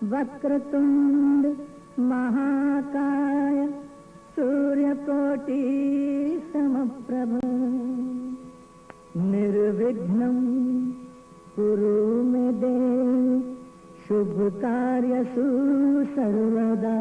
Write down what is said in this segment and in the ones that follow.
वक्रतुंड महाकाय सूर्यकोटि समप्रभ निर्विघ्नं कुरु मे देव शुभ कार्यसु सर्वदा।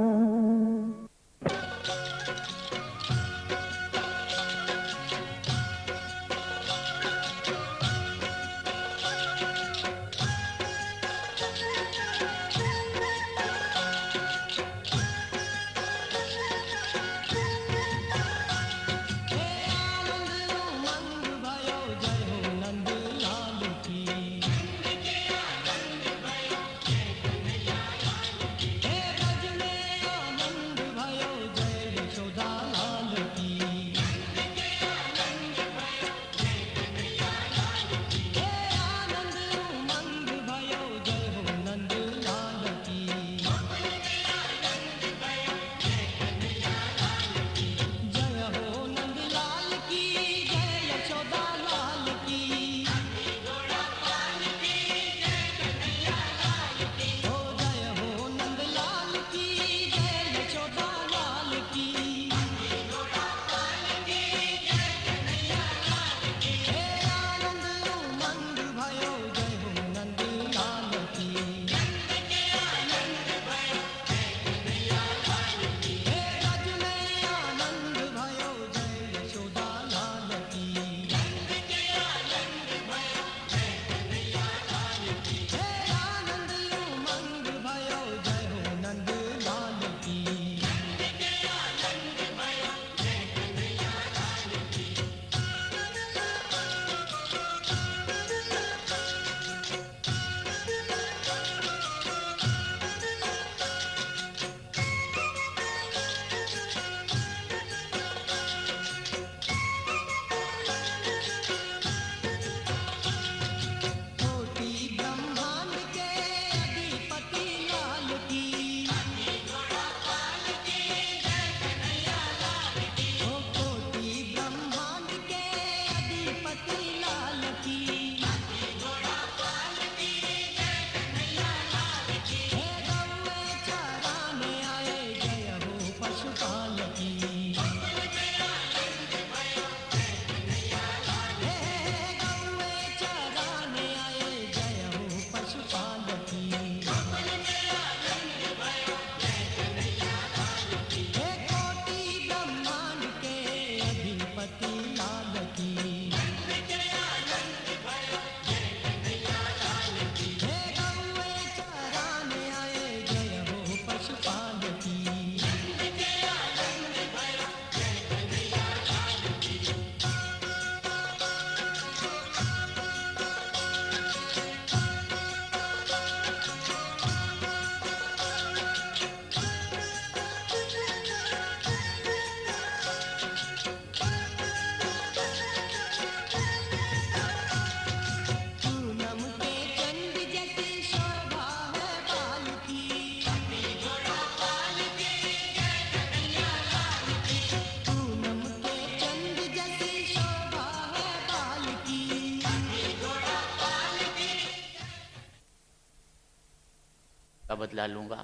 बदला लूंगा।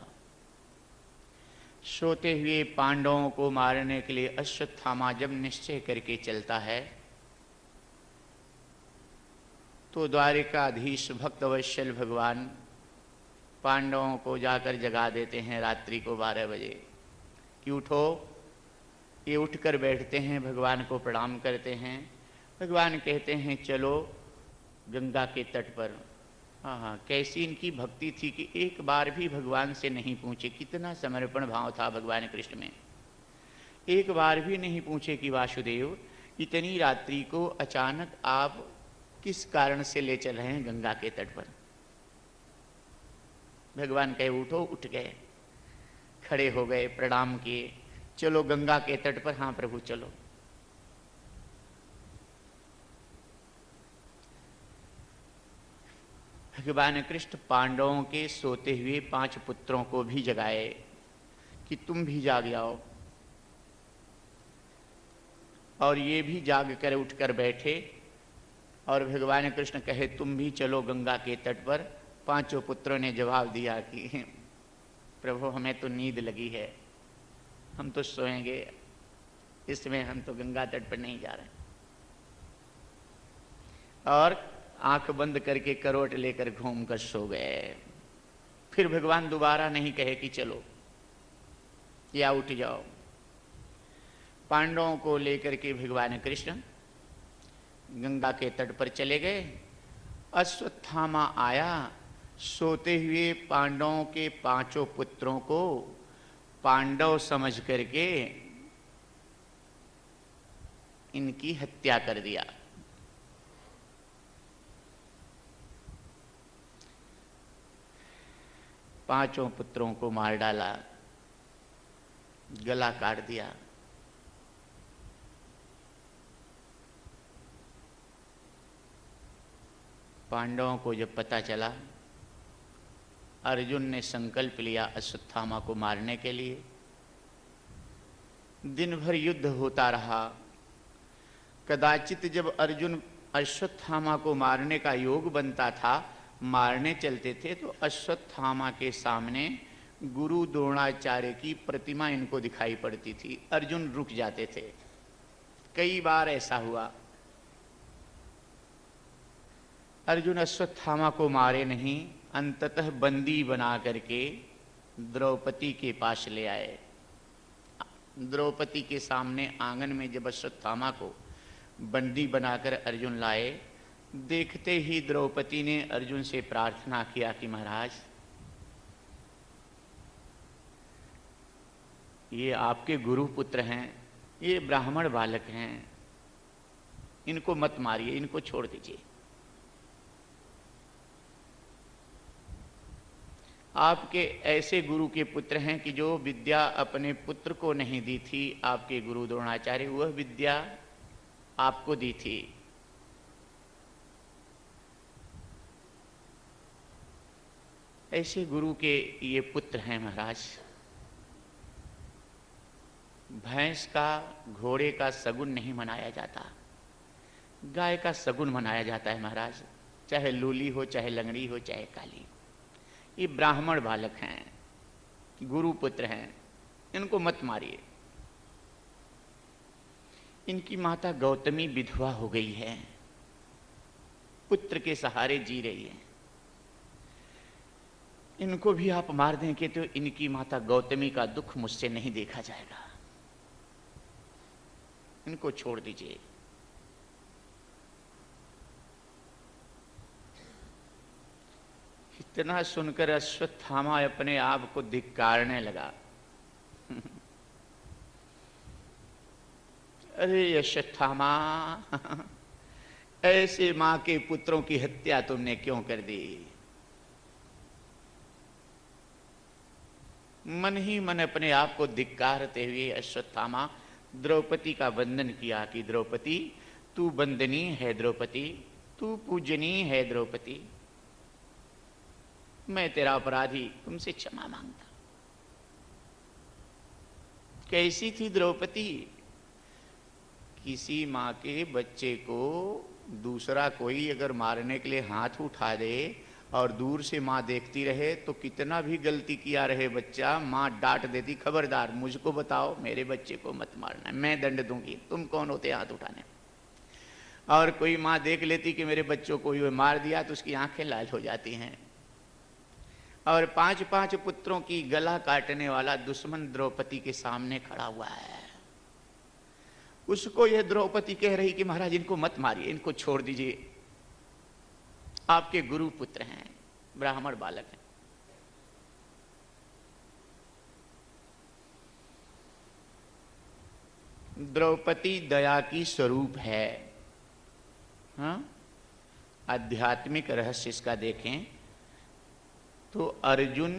सोते हुए पांडवों को मारने के लिए अश्वत्थामा जब निश्चय करके चलता है तो द्वारिकाधीश भक्तवत्सल भगवान पांडवों को जाकर जगा देते हैं रात्रि को 12 बजे कि उठो। ये उठकर बैठते हैं, भगवान को प्रणाम करते हैं। भगवान कहते हैं चलो गंगा के तट पर। हाँ, कैसी इनकी भक्ति थी कि एक बार भी भगवान से नहीं पूछे। कितना समर्पण भाव था भगवान कृष्ण में। एक बार भी नहीं पूछे कि वासुदेव इतनी रात्रि को अचानक आप किस कारण से ले चल रहे हैं गंगा के तट पर। भगवान कहे उठो, उठ गए, खड़े हो गए, प्रणाम किए, चलो गंगा के तट पर। हाँ प्रभु चलो। भगवान कृष्ण पांडवों के सोते हुए 5 पुत्रों को भी जगाए कि तुम भी जाग जाओ, और ये भी जाग कर उठकर बैठे। और भगवान कृष्ण कहे तुम भी चलो गंगा के तट पर। 5 पुत्रों ने जवाब दिया कि प्रभु हमें तो नींद लगी है, हम तो सोएंगे, इसमें हम तो गंगा तट पर नहीं जा रहे। और आंख बंद करके करवट लेकर घूम कर सो गए। फिर भगवान दोबारा नहीं कहे कि चलो या उठ जाओ। पांडवों को लेकर के भगवान कृष्ण गंगा के तट पर चले गए। अश्वत्थामा आया, सोते हुए पांडवों के 5 पुत्रों को पांडव समझ करके इनकी हत्या कर दिया। पांचों पुत्रों को मार डाला, गला काट दिया। पांडवों को जब पता चला, अर्जुन ने संकल्प लिया अश्वत्थामा को मारने के लिए। दिन भर युद्ध होता रहा। कदाचित जब अर्जुन अश्वत्थामा को मारने का योग बनता था, मारने चलते थे, तो अश्वत्थामा के सामने गुरु द्रोणाचार्य की प्रतिमा इनको दिखाई पड़ती थी। अर्जुन रुक जाते थे। कई बार ऐसा हुआ। अर्जुन अश्वत्थामा को मारे नहीं, अंततः बंदी बना करके द्रौपदी के पास ले आए। द्रौपदी के सामने आंगन में जब अश्वत्थामा को बंदी बनाकर अर्जुन लाए, देखते ही द्रौपदी ने अर्जुन से प्रार्थना किया कि महाराज, ये आपके गुरु पुत्र हैं, ये ब्राह्मण बालक हैं, इनको मत मारिए, इनको छोड़ दीजिए। आपके ऐसे गुरु के पुत्र हैं कि जो विद्या अपने पुत्र को नहीं दी थी, आपके गुरु द्रोणाचार्य वह विद्या आपको दी थी। ऐसे गुरु के ये पुत्र हैं महाराज। भैंस का, घोड़े का सगुन नहीं मनाया जाता, गाय का सगुन मनाया जाता है महाराज। चाहे लूली हो, चाहे लंगड़ी हो, चाहे काली। ये ब्राह्मण बालक हैं, गुरु पुत्र हैं, इनको मत मारिए। इनकी माता गौतमी विधवा हो गई है, पुत्र के सहारे जी रही है। इनको भी आप मार देंगे तो इनकी माता गौतमी का दुख मुझसे नहीं देखा जाएगा। इनको छोड़ दीजिए। इतना सुनकर अश्वत्थामा अपने आप को धिक्कारने लगा। अरे अश्वत्थामा, ऐसे मां के पुत्रों की हत्या तुमने क्यों कर दी? मन ही मन अपने आप को धिक्कारते हुए अश्वत्थामा द्रौपदी का वंदन किया कि द्रौपदी, तू वंदनीय है द्रौपदी, तू पूजनीय है द्रौपदी, मैं तेरा अपराधी, तुमसे क्षमा मांगता। कैसी थी द्रौपदी? किसी माँ के बच्चे को दूसरा कोई अगर मारने के लिए हाथ उठा दे और दूर से माँ देखती रहे तो कितना भी गलती किया रहे बच्चा, माँ डांट देती, खबरदार मुझको बताओ, मेरे बच्चे को मत मारना, मैं दंड दूंगी, तुम कौन होते हाथ उठाने। और कोई माँ देख लेती कि मेरे बच्चों को ये मार दिया तो उसकी आंखें लाल हो जाती हैं। और 5 पुत्रों की गला काटने वाला दुश्मन द्रौपदी के सामने खड़ा हुआ है। उसको यह द्रौपदी कह रही कि महाराज इनको मत मारिए, इनको छोड़ दीजिए, आपके गुरु पुत्र हैं, ब्राह्मण बालक हैं। द्रौपदी दया की स्वरूप है। हाँ, आध्यात्मिक रहस्य इसका देखें तो अर्जुन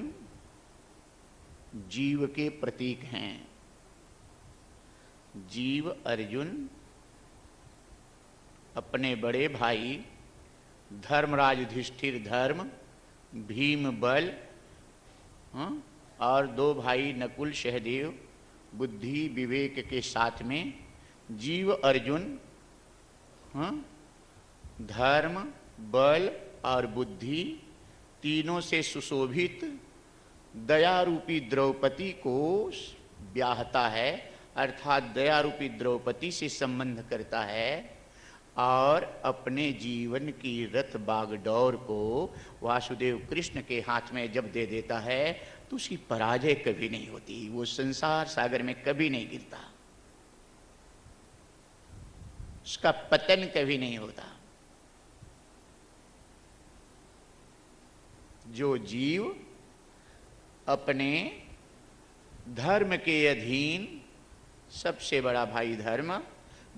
जीव के प्रतीक हैं। जीव अर्जुन अपने बड़े भाई धर्मराज युधिष्ठिर धर्म, भीम बल, और 2 भाई नकुल सहदेव बुद्धि विवेक के साथ में जीव अर्जुन धर्म, बल और बुद्धि तीनों से सुशोभित दया रूपी द्रौपदी को ब्याहता है, अर्थात दया रूपी द्रौपदी से संबंध करता है और अपने जीवन की रथ बागडोर को वासुदेव कृष्ण के हाथ में जब दे देता है तो उसकी पराजय कभी नहीं होती, वो संसार सागर में कभी नहीं गिरता, उसका पतन कभी नहीं होता। जो जीव अपने धर्म के अधीन, सबसे बड़ा भाई धर्म,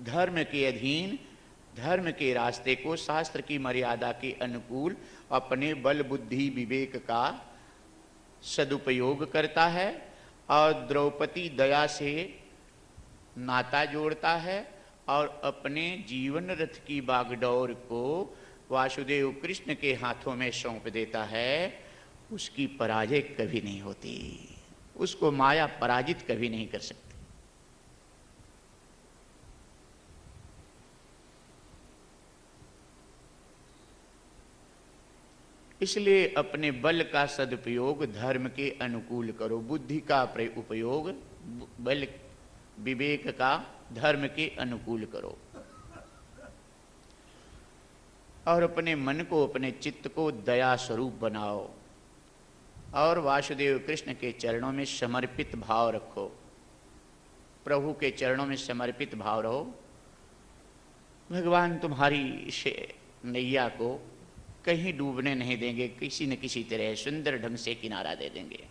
धर्म के अधीन, धर्म के रास्ते को शास्त्र की मर्यादा के अनुकूल अपने बल बुद्धि विवेक का सदुपयोग करता है और द्रौपदी दया से नाता जोड़ता है और अपने जीवन रथ की बागडोर को वासुदेव कृष्ण के हाथों में सौंप देता है, उसकी पराजय कभी नहीं होती, उसको माया पराजित कभी नहीं कर सकती। इसलिए अपने बल का सदुपयोग धर्म के अनुकूल करो, बुद्धि का उपयोग बल विवेक का धर्म के अनुकूल करो और अपने मन को, अपने चित्त को दया स्वरूप बनाओ और वासुदेव कृष्ण के चरणों में समर्पित भाव रखो, प्रभु के चरणों में समर्पित भाव रहो। भगवान तुम्हारी नैया को कहीं डूबने नहीं देंगे, किसी न किसी तरह सुंदर ढंग से किनारा दे देंगे।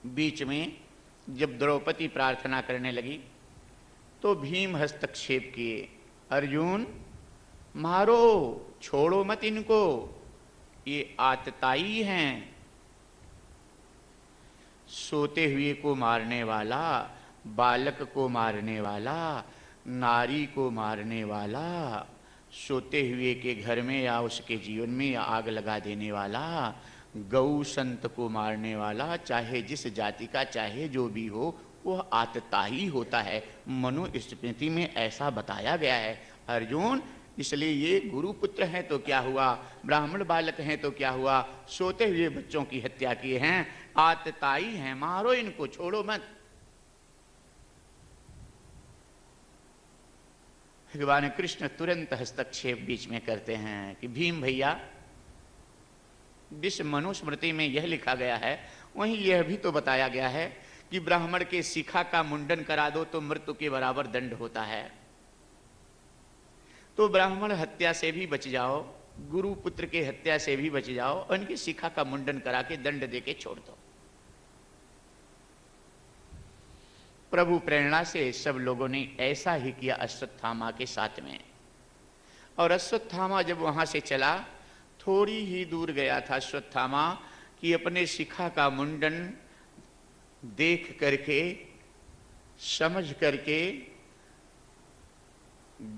बीच में जब द्रौपदी प्रार्थना करने लगी तो भीम हस्तक्षेप किए, अर्जुन मारो, छोड़ो मत इनको, ये आतताई हैं, सोते हुए को मारने वाला, बालक को मारने वाला, नारी को मारने वाला, सोते हुए के घर में या उसके जीवन में आग लगा देने वाला, गौ संत को मारने वाला, चाहे जिस जाति का चाहे जो भी हो, वह आतताई होता है। मनुस्मृति में ऐसा बताया गया है अर्जुन। इसलिए ये गुरुपुत्र हैं तो क्या हुआ, ब्राह्मण बालक हैं तो क्या हुआ, सोते हुए बच्चों की हत्या किए हैं, आतताई हैं, मारो इनको, छोड़ो मत। भगवान कृष्ण तुरंत हस्तक्षेप बीच में करते हैं कि भीम भैया, जिस मनुस्मृति में यह लिखा गया है वहीं यह भी तो बताया गया है कि ब्राह्मण के शिखा का मुंडन करा दो तो मृत्यु के बराबर दंड होता है। तो ब्राह्मण हत्या से भी बच जाओ, गुरु पुत्र के हत्या से भी बच जाओ, उनकी शिखा का मुंडन करा के दंड देके छोड़ दो। प्रभु प्रेरणा से सब लोगों ने ऐसा ही किया अश्वत्थामा के साथ में। और अश्वत्थामा जब वहां से चला, थोड़ी ही दूर गया था अश्वत्थामा कि अपने शिखा का मुंडन देख करके, समझ करके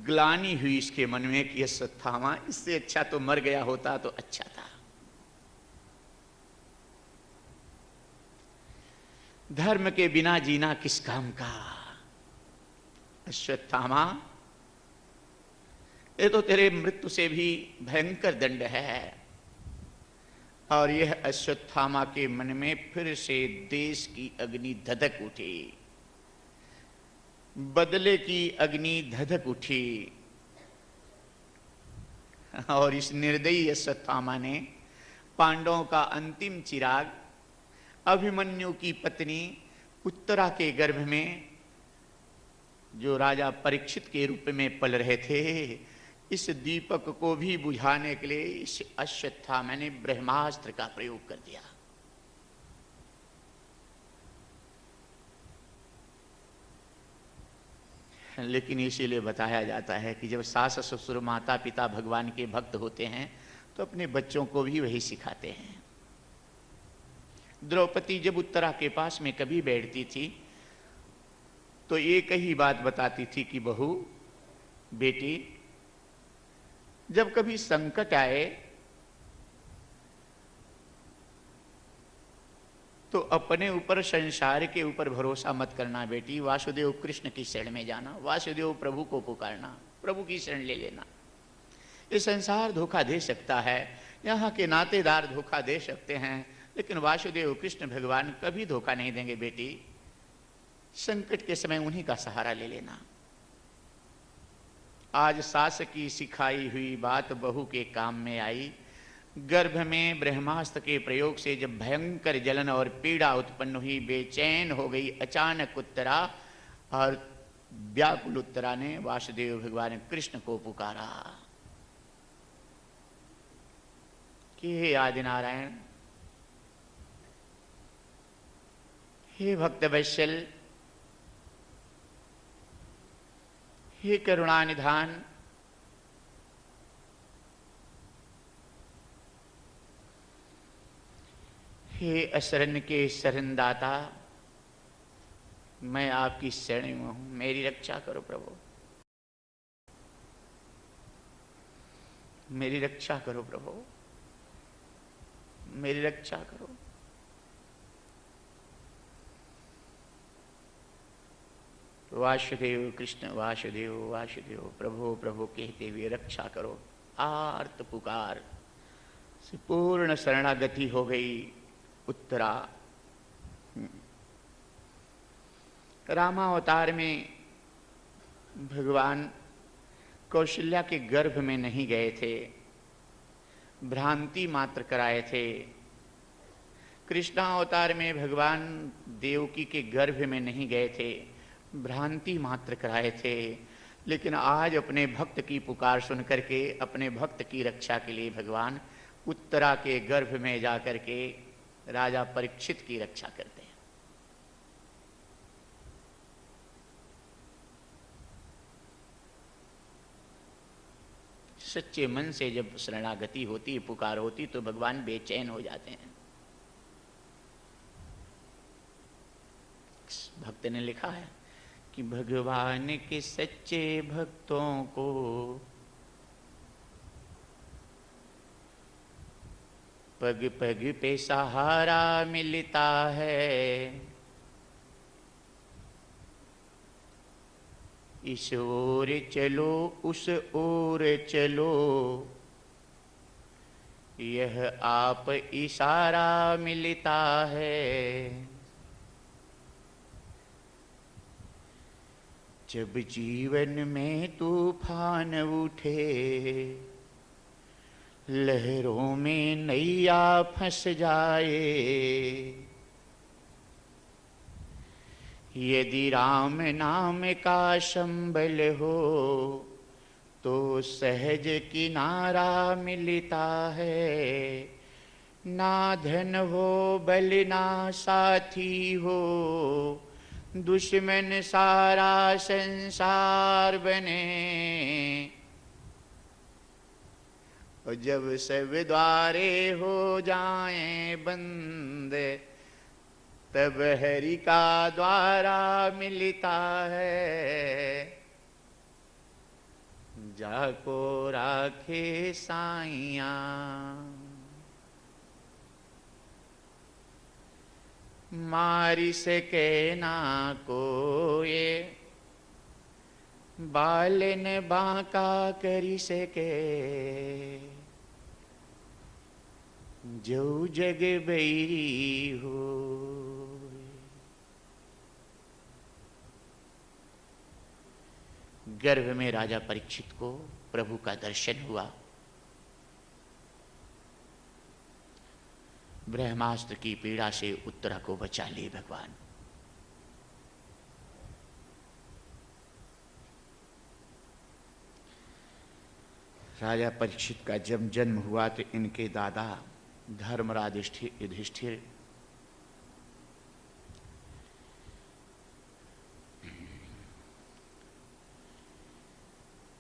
ग्लानि हुई इसके मन में कि अश्वत्थामा, इससे अच्छा तो मर गया होता तो अच्छा था। धर्म के बिना जीना किस काम का। अश्वत्थामा, ये तो तेरे मृत्यु से भी भयंकर दंड है। और यह अश्वत्थामा के मन में फिर से देश की अग्नि धधक उठी, बदले की अग्नि धधक उठी। और इस निर्दयी अश्वत्थामा ने पांडवों का अंतिम चिराग, अभिमन्यु की पत्नी उत्तरा के गर्भ में जो राजा परीक्षित के रूप में पल रहे थे, इस दीपक को भी बुझाने के लिए इस अश्वत्थामा ने ब्रह्मास्त्र का प्रयोग कर दिया। लेकिन इसीलिए बताया जाता है कि जब सास ससुर माता पिता भगवान के भक्त होते हैं तो अपने बच्चों को भी वही सिखाते हैं। द्रौपदी जब उत्तरा के पास में कभी बैठती थी तो एक ही बात बताती थी कि बहू, बेटी, जब कभी संकट आए तो अपने ऊपर, संसार के ऊपर भरोसा मत करना बेटी, वासुदेव कृष्ण की शरण में जाना, वासुदेव प्रभु को पुकारना, प्रभु की शरण ले लेना। ये संसार धोखा दे सकता है, यहाँ के नातेदार धोखा दे सकते हैं, लेकिन वासुदेव कृष्ण भगवान कभी धोखा नहीं देंगे बेटी। संकट के समय उन्हीं का सहारा ले लेना। आज सास की सिखाई हुई बात बहू के काम में आई। गर्भ में ब्रह्मास्त्र के प्रयोग से जब भयंकर जलन और पीड़ा उत्पन्न हुई, बेचैन हो गई अचानक उत्तरा, और व्याकुल उत्तरा ने वासुदेव भगवान कृष्ण को पुकारा कि हे आदि नारायण, हे भक्त वत्सल, हे करुणानिधान, हे अशरण के शरणदाता, मैं आपकी शरण में हूं, मेरी रक्षा करो प्रभु, मेरी रक्षा करो प्रभु, मेरी रक्षा करो। वासुदेव कृष्ण वासुदेव वासुदेव प्रभु प्रभु कहते हुए रक्षा करो, आर्त पुकार से पूर्ण शरणागति हो गई उत्तरा। रामावतार में भगवान कौशल्या के गर्भ में नहीं गए थे, भ्रांति मात्र कराए थे। कृष्णावतार में भगवान देवकी के गर्भ में नहीं गए थे, भ्रांति मात्र कराए थे। लेकिन आज अपने भक्त की पुकार सुन करके, अपने भक्त की रक्षा के लिए भगवान उत्तरा के गर्भ में जाकर के राजा परीक्षित की रक्षा करते हैं। सच्चे मन से जब शरणागति होती, पुकार होती, तो भगवान बेचैन हो जाते हैं। भक्त ने लिखा है कि भगवान के सच्चे भक्तों को पग पग पे सहारा मिलता है। इस ओर चलो उस ओर चलो, यह आप इशारा मिलता है। जब जीवन में तूफान उठे, लहरों में नैया फंस जाए, यदि राम नाम का संबल हो तो सहज किनारा मिलता है। ना धन हो बल ना साथी हो, दुश्मन सारा संसार बने। और जब सब द्वारे हो जाएं बंद, तब हरि का द्वारा मिलता है। जाको राखे साइया, मारी सके ना कोई, बालन बांका करी सके। जो जग बैरी हो, गर्भ में राजा परीक्षित को प्रभु का दर्शन हुआ। ब्रह्मास्त्र की पीड़ा से उत्तरा को बचा लिए भगवान। राजा परीक्षित का जब जन्म हुआ तो इनके दादा धर्मराज युधिष्ठिर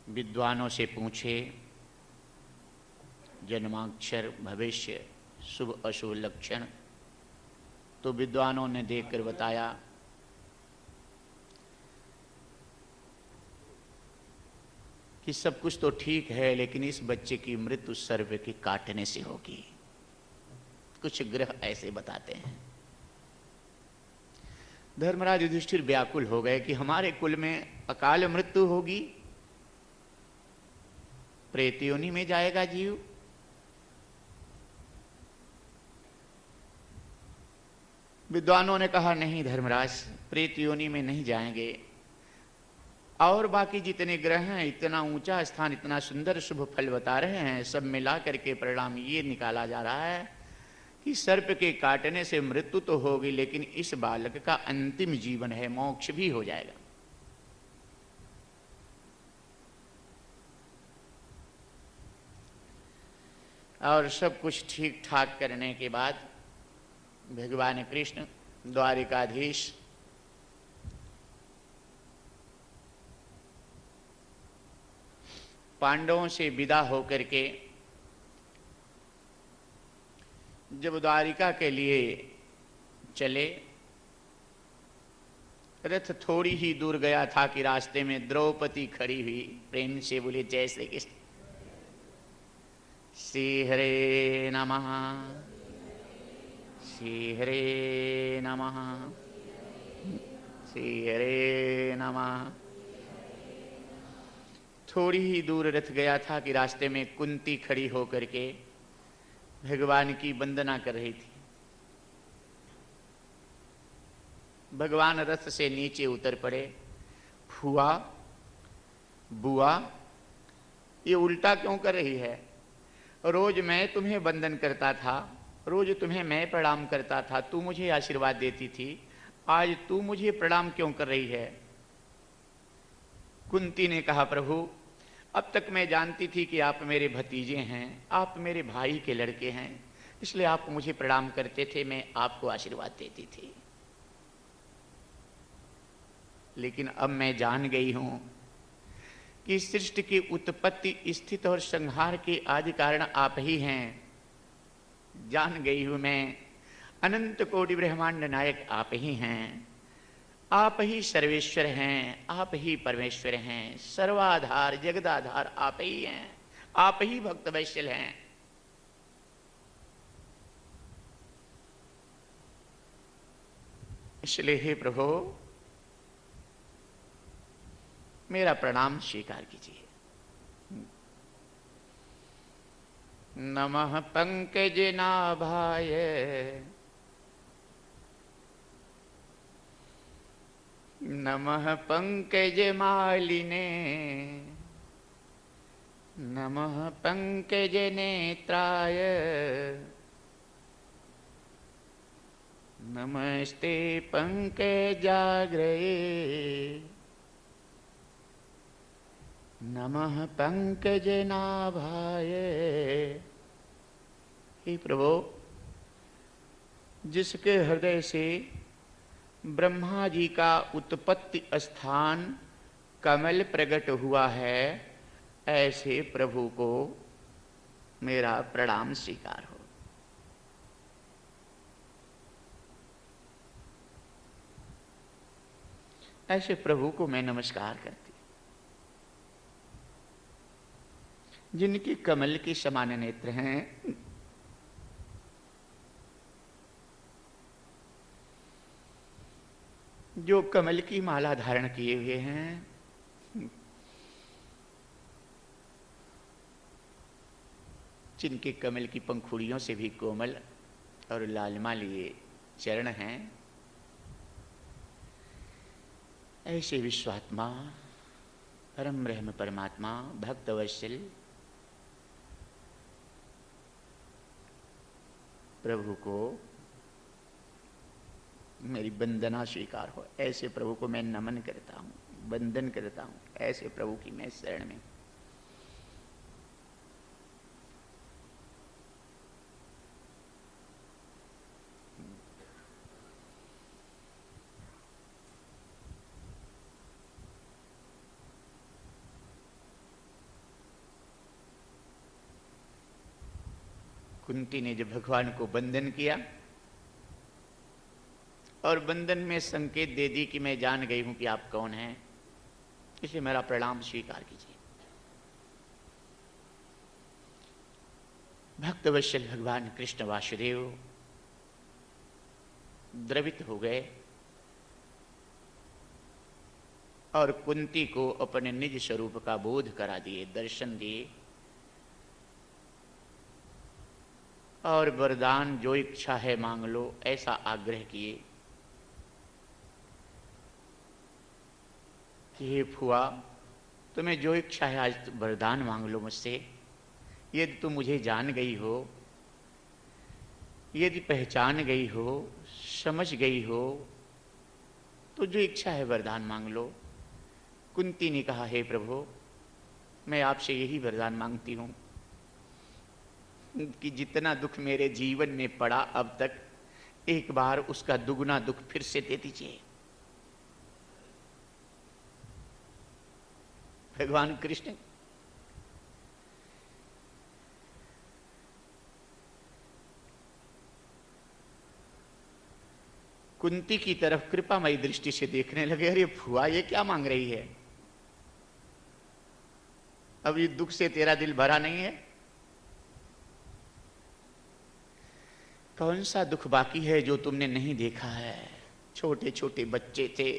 विद्वानों से पूछे, जन्माक्षर, भविष्य, शुभ अशुभ लक्षण। तो विद्वानों ने देखकर बताया कि सब कुछ तो ठीक है, लेकिन इस बच्चे की मृत्यु सर्प के काटने से होगी। कुछ ग्रह ऐसे बताते हैं। धर्मराज युधिष्ठिर व्याकुल हो गए कि हमारे कुल में अकाल मृत्यु होगी। प्रेत योनि में जाएगा जीव। विद्वानों ने कहा नहीं धर्मराज, प्रेत योनि में नहीं जाएंगे। और बाकी जितने ग्रह हैं, इतना ऊंचा स्थान, इतना सुंदर शुभ फल बता रहे हैं, सब मिला करके परिणाम ये निकाला जा रहा है कि सर्प के काटने से मृत्यु तो होगी, लेकिन इस बालक का अंतिम जीवन है, मोक्ष भी हो जाएगा। और सब कुछ ठीक ठाक करने के बाद भगवान कृष्ण द्वारिकाधीश पांडवों से विदा होकर के जब द्वारिका के लिए चले, रथ थोड़ी ही दूर गया था कि रास्ते में द्रौपदी खड़ी हुई। प्रेम से बोले जय श्री कृष्ण। श्री हरे नमः, श्री हरे नमः, श्री हरे नमः। थोड़ी ही दूर रथ गया था कि रास्ते में कुंती खड़ी होकर के भगवान की वंदना कर रही थी। भगवान रथ से नीचे उतर पड़े। फुआ, बुआ, ये उल्टा क्यों कर रही है? रोज मैं तुम्हें वंदन करता था, रोज तुम्हें मैं प्रणाम करता था, तू मुझे आशीर्वाद देती थी, आज तू मुझे प्रणाम क्यों कर रही है? कुंती ने कहा प्रभु, अब तक मैं जानती थी कि आप मेरे भतीजे हैं, आप मेरे भाई के लड़के हैं, इसलिए आप मुझे प्रणाम करते थे, मैं आपको आशीर्वाद देती थी। लेकिन अब मैं जान गई हूं कि सृष्टि की उत्पत्ति, स्थिति और संहार के आदि कारण आप ही हैं। जान गई हूं मैं, अनंत कोटि ब्रह्मांड नायक आप ही हैं, आप ही सर्वेश्वर हैं, आप ही परमेश्वर हैं, सर्वाधार जगदाधार आप ही हैं, आप ही भक्त वैश्यल हैं। इसलिए हे प्रभु, मेरा प्रणाम स्वीकार कीजिए। नमः पंकजनाभाय, नमः पंकजमालिने, नमः पंकजनेत्राय, नमस्ते पंकजाग्रये, नमः पंकजनाभाय। हे प्रभु, जिसके हृदय से ब्रह्मा जी का उत्पत्ति स्थान कमल प्रकट हुआ है, ऐसे प्रभु को मेरा प्रणाम स्वीकार हो। ऐसे प्रभु को मैं नमस्कार करती, जिनकी कमल के समान नेत्र हैं, जो कमल की माला धारण किए हुए हैं, जिनके कमल की पंखुड़ियों से भी कोमल और लालिमा लिए चरण हैं, ऐसे विश्वात्मा परम ब्रह्म परमात्मा भक्त वत्सल प्रभु को मेरी वंदना स्वीकार हो। ऐसे प्रभु को मैं नमन करता हूँ, वंदन करता हूँ, ऐसे प्रभु की मैं शरण में। कुंती ने जब भगवान को वंदन किया और वंदन में संकेत दे दी कि मैं जान गई हूं कि आप कौन हैं, इसलिए मेरा प्रणाम स्वीकार कीजिए। भक्तवत्सल भगवान कृष्ण वासुदेव द्रवित हो गए और कुंती को अपने निज स्वरूप का बोध करा दिए, दर्शन दिए। और वरदान जो इच्छा है मांग लो, ऐसा आग्रह किए कि हे फुआ, तुम्हें जो इच्छा है आज वरदान मांग लो मुझसे। यदि तुम मुझे जान गई हो, यदि पहचान गई हो, समझ गई हो, तो जो इच्छा है वरदान मांग लो। कुंती ने कहा, हे प्रभु, मैं आपसे यही वरदान मांगती हूं कि जितना दुख मेरे जीवन में पड़ा अब तक, एक बार उसका दुगना दुख फिर से दे दीजिए। भगवान कृष्ण कुंती की तरफ कृपामयी दृष्टि से देखने लगे। अरे फुआ, ये क्या मांग रही है? अब ये दुख से तेरा दिल भरा नहीं है? कौन सा दुख बाकी है जो तुमने नहीं देखा है? छोटे छोटे बच्चे थे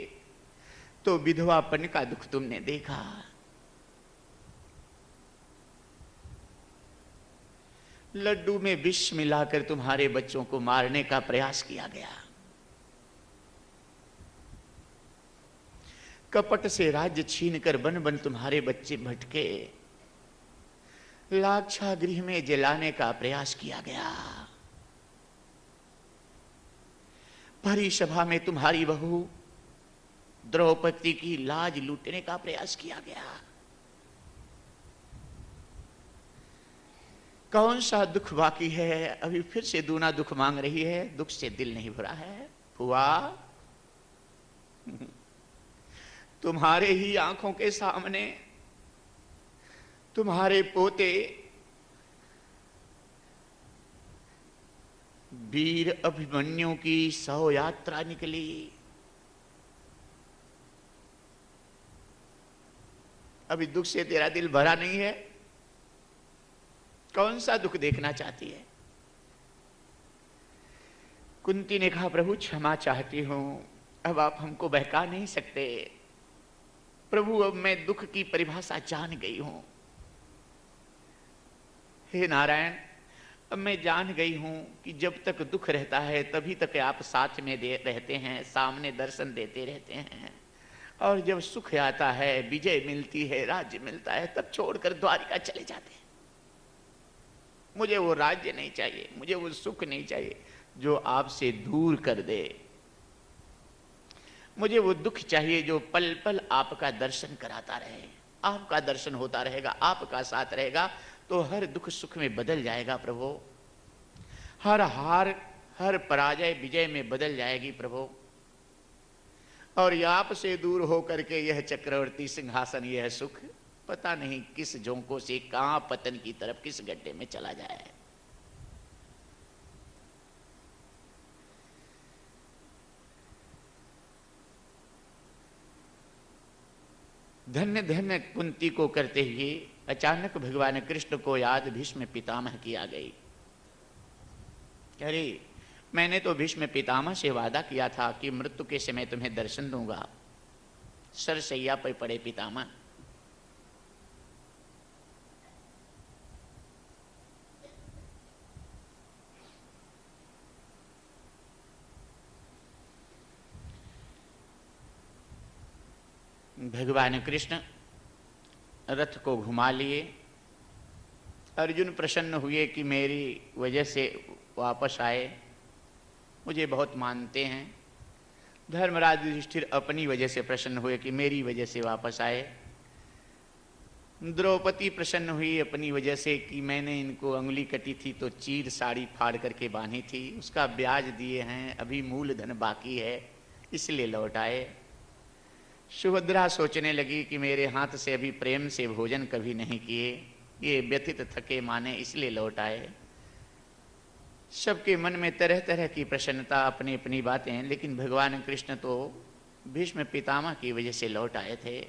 तो विधवापन का दुख तुमने देखा, लड्डू में विष मिलाकर तुम्हारे बच्चों को मारने का प्रयास किया गया, कपट से राज्य छीनकर बन बन तुम्हारे बच्चे भटके, लाक्षा गृह में जलाने का प्रयास किया गया, भरी सभा में तुम्हारी बहू द्रौपदी की लाज लूटने का प्रयास किया गया। कौन सा दुख बाकी है? अभी फिर से दूना दुख मांग रही है। दुख से दिल नहीं भरा है फुआ। तुम्हारे ही आंखों के सामने तुम्हारे पोते वीर अभिमन्यु की 100 यात्रा निकली। अभी दुख से तेरा दिल भरा नहीं है? कौन सा दुख देखना चाहती है? कुंती ने कहा, प्रभु क्षमा चाहती हूं, अब आप हमको बहका नहीं सकते। प्रभु, अब मैं दुख की परिभाषा जान गई हूं। हे नारायण, अब मैं जान गई हूं कि जब तक दुख रहता है तभी तक आप साथ में रहते हैं, सामने दर्शन देते रहते हैं, और जब सुख आता है, विजय मिलती है, राज्य मिलता है, तब छोड़कर द्वारिका चले जाते हैं। मुझे वो राज्य नहीं चाहिए, मुझे वो सुख नहीं चाहिए जो आपसे दूर कर दे। मुझे वो दुख चाहिए जो पल पल आपका दर्शन कराता रहे। आपका दर्शन होता रहेगा, आपका साथ रहेगा, तो हर दुख सुख में बदल जाएगा प्रभु। हर हार, हर पराजय विजय में बदल जाएगी प्रभु। और आपसे दूर होकर के यह चक्रवर्ती सिंहासन, यह सुख पता नहीं किस झोंकों से कहां पतन की तरफ, किस गड्ढे में चला जाए। धन्य धन्य कुंती को करते हुए अचानक भगवान कृष्ण को याद भीष्म पितामह की आ गई। अरे, मैंने तो भीष्म पितामह से वादा किया था कि मृत्यु के समय तुम्हें दर्शन दूंगा। सरसैया पर पड़े पितामह। भगवान कृष्ण रथ को घुमा लिए। अर्जुन प्रसन्न हुए कि मेरी वजह से वापस आए, मुझे बहुत मानते हैं। धर्मराज युधिष्ठिर अपनी वजह से प्रसन्न हुए कि मेरी वजह से वापस आए। द्रौपदी प्रसन्न हुई अपनी वजह से कि मैंने इनको अंगुली कटी थी तो चीर साड़ी फाड़ करके बांधी थी, उसका ब्याज दिए हैं, अभी मूलधन बाकी है, इसलिए लौट आए। सुभद्रा सोचने लगी कि मेरे हाथ से अभी प्रेम से भोजन कभी नहीं किए, ये व्यथित थके माने इसलिए लौट आए। सबके मन में तरह तरह की प्रसन्नता, अपनी अपनी बातें, लेकिन भगवान कृष्ण तो भीष्म पितामह की वजह से लौट आए थे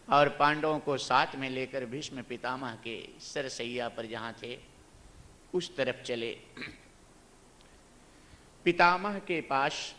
और पांडवों को साथ में लेकर भीष्म पितामह के सरसैया पर जहाँ थे उस तरफ चले। पितामह के पास